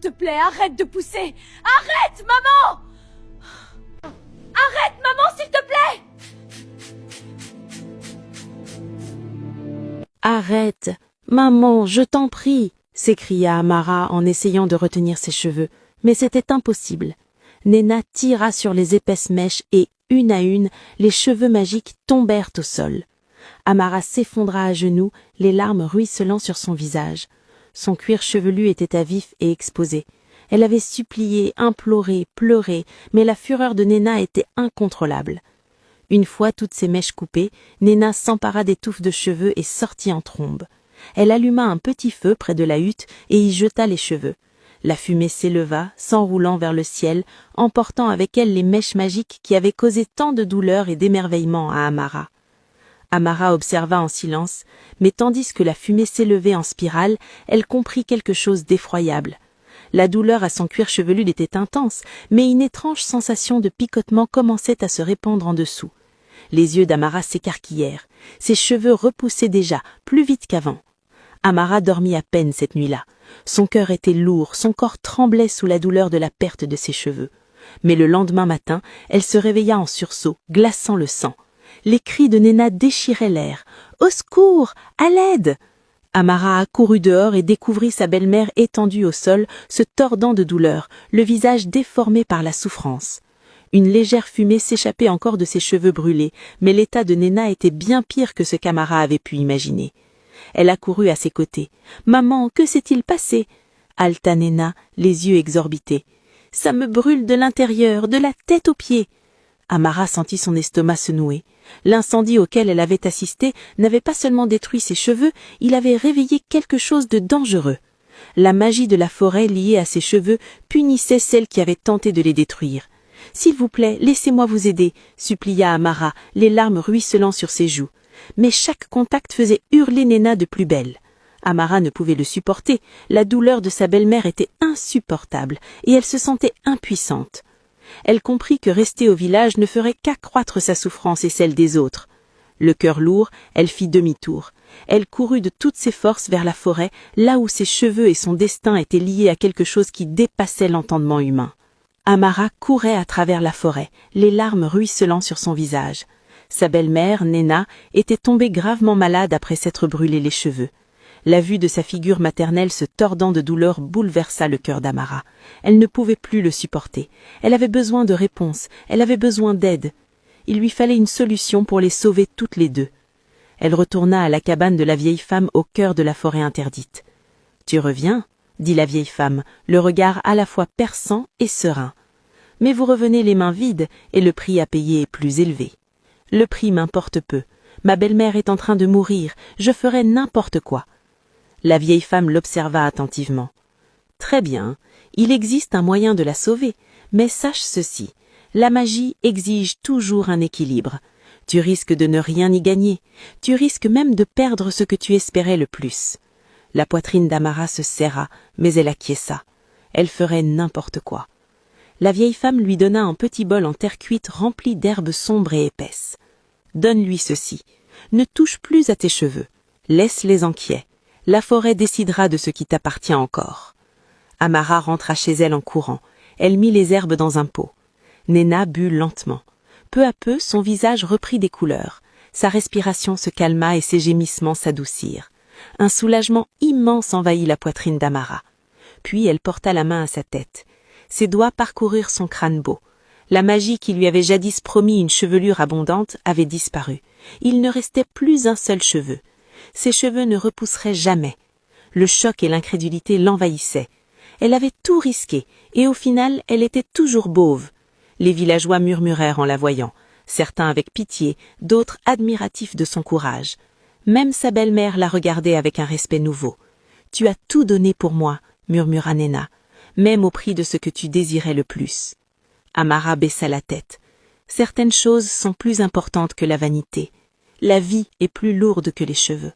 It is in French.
te plaît, arrête de pousser. Arrête, maman! Arrête, maman, s'il te plaît! Arrête, maman, je t'en prie, s'écria Amara en essayant de retenir ses cheveux, mais c'était impossible. Néna tira sur les épaisses mèches et, une à une, les cheveux magiques tombèrent au sol. Amara s'effondra à genoux, les larmes ruisselant sur son visage. Son cuir chevelu était à vif et exposé. Elle avait supplié, imploré, pleuré, mais la fureur de Néna était incontrôlable. Une fois toutes ses mèches coupées, Néna s'empara des touffes de cheveux et sortit en trombe. Elle alluma un petit feu près de la hutte et y jeta les cheveux. La fumée s'éleva, s'enroulant vers le ciel, emportant avec elle les mèches magiques qui avaient causé tant de douleur et d'émerveillement à Amara. Amara observa en silence, mais tandis que la fumée s'élevait en spirale, elle comprit quelque chose d'effroyable. La douleur à son cuir chevelu était intense, mais une étrange sensation de picotement commençait à se répandre en dessous. Les yeux d'Amara s'écarquillèrent. Ses cheveux repoussaient déjà, plus vite qu'avant. Amara dormit à peine cette nuit-là. Son cœur était lourd, son corps tremblait sous la douleur de la perte de ses cheveux. Mais le lendemain matin, elle se réveilla en sursaut, glaçant le sang. Les cris de Néna déchiraient l'air. « Au secours! À l'aide !» Amara accourut dehors et découvrit sa belle-mère étendue au sol, se tordant de douleur, le visage déformé par la souffrance. Une légère fumée s'échappait encore de ses cheveux brûlés, mais l'état de Néna était bien pire que ce qu'Amara avait pu imaginer. Elle accourut à ses côtés. « Maman, que s'est-il passé ?» haleta Néna, les yeux exorbités. « Ça me brûle de l'intérieur, de la tête aux pieds !» Amara sentit son estomac se nouer. L'incendie auquel elle avait assisté n'avait pas seulement détruit ses cheveux, il avait réveillé quelque chose de dangereux. La magie de la forêt liée à ses cheveux punissait celle qui avait tenté de les détruire. « S'il vous plaît, laissez-moi vous aider » supplia Amara, les larmes ruisselant sur ses joues. Mais chaque contact faisait hurler Néna de plus belle. Amara ne pouvait le supporter, la douleur de sa belle-mère était insupportable, et elle se sentait impuissante. Elle comprit que rester au village ne ferait qu'accroître sa souffrance et celle des autres. Le cœur lourd, elle fit demi-tour. Elle courut de toutes ses forces vers la forêt, là où ses cheveux et son destin étaient liés à quelque chose qui dépassait l'entendement humain. Amara courait à travers la forêt, les larmes ruisselant sur son visage. Sa belle-mère, Néna, était tombée gravement malade après s'être brûlé les cheveux. La vue de sa figure maternelle se tordant de douleur bouleversa le cœur d'Amara. Elle ne pouvait plus le supporter. Elle avait besoin de réponses, elle avait besoin d'aide. Il lui fallait une solution pour les sauver toutes les deux. Elle retourna à la cabane de la vieille femme au cœur de la forêt interdite. « Tu reviens ?» dit la vieille femme, le regard à la fois perçant et serein. « Mais vous revenez les mains vides et le prix à payer est plus élevé. »« Le prix m'importe peu. Ma belle-mère est en train de mourir, je ferai n'importe quoi. » La vieille femme l'observa attentivement. « Très bien, il existe un moyen de la sauver, mais sache ceci, la magie exige toujours un équilibre. Tu risques de ne rien y gagner, tu risques même de perdre ce que tu espérais le plus. » La poitrine d'Amara se serra, mais elle acquiesça. Elle ferait n'importe quoi. La vieille femme lui donna un petit bol en terre cuite rempli d'herbes sombres et épaisses. « Donne-lui ceci. Ne touche plus à tes cheveux. Laisse-les inquiets. La forêt décidera de ce qui t'appartient encore. » Amara rentra chez elle en courant. Elle mit les herbes dans un pot. Néna but lentement. Peu à peu, son visage reprit des couleurs. Sa respiration se calma et ses gémissements s'adoucirent. Un soulagement immense envahit la poitrine d'Amara. Puis elle porta la main à sa tête. Ses doigts parcoururent son crâne beau. La magie qui lui avait jadis promis une chevelure abondante avait disparu. Il ne restait plus un seul cheveu. Ses cheveux ne repousseraient jamais. Le choc et l'incrédulité l'envahissaient. Elle avait tout risqué, et au final, elle était toujours beauve. Les villageois murmurèrent en la voyant, certains avec pitié, d'autres admiratifs de son courage. Même sa belle-mère la regardait avec un respect nouveau. « Tu as tout donné pour moi » murmura Néna, « même au prix de ce que tu désirais le plus. » Amara baissa la tête. Certaines choses sont plus importantes que la vanité. La vie est plus lourde que les cheveux.